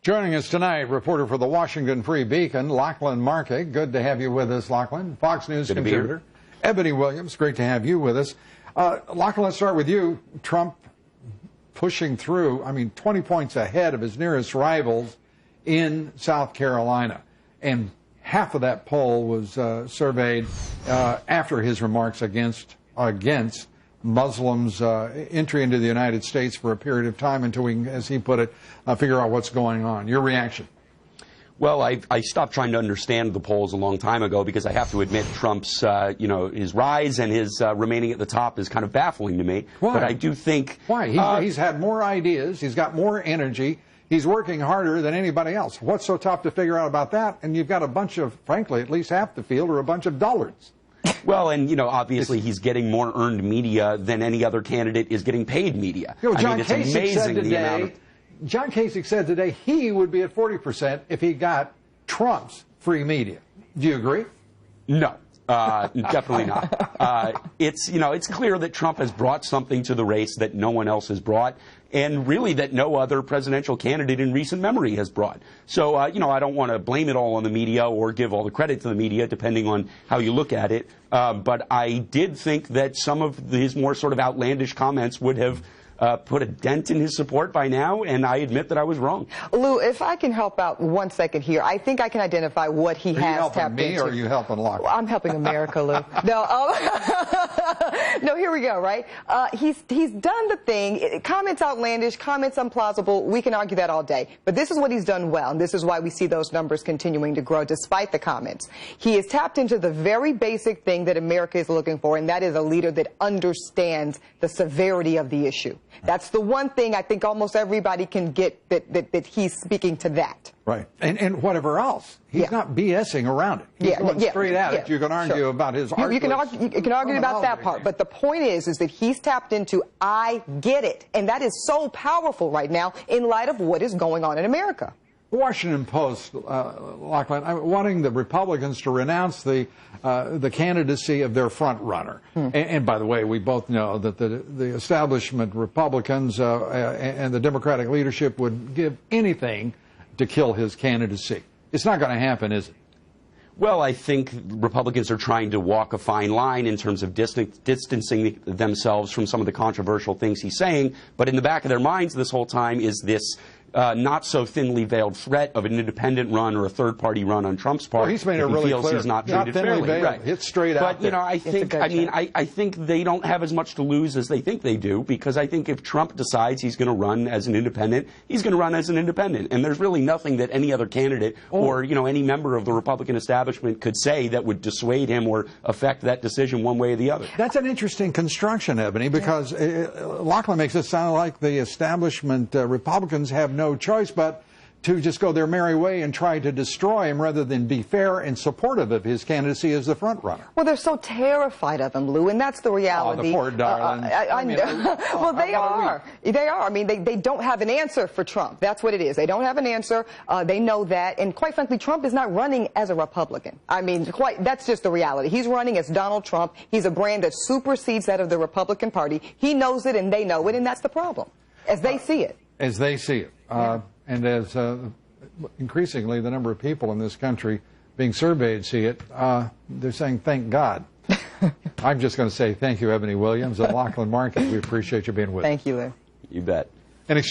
Joining us tonight, reporter for the Washington Free Beacon, Lachlan Markay. Good to have you with us, Lachlan. Fox News contributor. Ebony Williams, great to have you with us. Lachlan, let's start with you. Trump pushing through, 20 points ahead of his nearest rivals in South Carolina. And half of that poll was surveyed after his remarks against Muslims' entry into the United States for a period of time until we, as he put it, figure out what's going on. Your reaction? Well, I stopped trying to understand the polls a long time ago because I have to admit Trump's, his rise and his remaining at the top is kind of baffling to me. Why? But I do think... Why? He's had more ideas. He's got more energy. He's working harder than anybody else. What's so tough to figure out about that? And you've got a bunch of, frankly, at least half the field are a bunch of dullards. Well, and, obviously he's getting more earned media than any other candidate is getting paid media. John Kasich said today he would be at 40% if he got Trump's free media. Do you agree? No. Definitely not. It's clear that Trump has brought something to the race that no one else has brought, and really that no other presidential candidate in recent memory has brought. So, I don't want to blame it all on the media or give all the credit to the media, depending on how you look at it. But I did think that some of his more sort of outlandish comments would have put a dent in his support by now, and I admit that I was wrong. Lou, if I can help out 1 second here, I think I can identify what he has tapped into. Are you helping me or are you helping Lachlan? Well, I'm helping America, Lou. No, here we go, right? He's done the thing. Comments outlandish, comments implausible. We can argue that all day. But this is what he's done well, and this is why we see those numbers continuing to grow despite the comments. He has tapped into the very basic thing that America is looking for, and that is a leader that understands the severity of the issue. That's the one thing I think almost everybody can get, that he's speaking to that. Right. And whatever else. He's not BSing around it. He's going straight at it. You can argue about his you can argue about that part. But the point is that he's tapped into, I get it. And that is so powerful right now in light of what is going on in America. The Washington Post, Lachlan, wanting the Republicans to renounce the candidacy of their front runner. And by the way, we both know that the establishment Republicans and the Democratic leadership would give anything to kill his candidacy. It's not going to happen, is it? Well, I think Republicans are trying to walk a fine line in terms of distancing themselves from some of the controversial things he's saying. But in the back of their minds this whole time is this not so thinly veiled threat of an independent run or a third-party run on Trump's part. Well, he's made it really clear. He's not treated fairly. Veiled. Right. It's straight out. But I think they don't have as much to lose as they think they do, because I think if Trump decides he's going to run as an independent, he's going to run as an independent, and there's really nothing that any other candidate or any member of the Republican establishment could say that would dissuade him or affect that decision one way or the other. That's an interesting construction, Ebony, because Lachlan makes it sound like the establishment Republicans have no choice but to just go their merry way and try to destroy him rather than be fair and supportive of his candidacy as the front runner. Well, they're so terrified of him, Lou, and that's the reality. Oh, the poor darling. I know. Well, they are. They are. I mean, they don't have an answer for Trump. That's what it is. They don't have an answer. They know that. And quite frankly, Trump is not running as a Republican. I mean, that's just the reality. He's running as Donald Trump. He's a brand that supersedes that of the Republican Party. He knows it and they know it, and that's the problem, as they see it. As they see it. And as increasingly the number of people in this country being surveyed see it, they're saying, thank God. I'm just going to say thank you, Ebony Williams and Lachlan Markay. We appreciate you being with us. Thank you, Lou. You bet. An extreme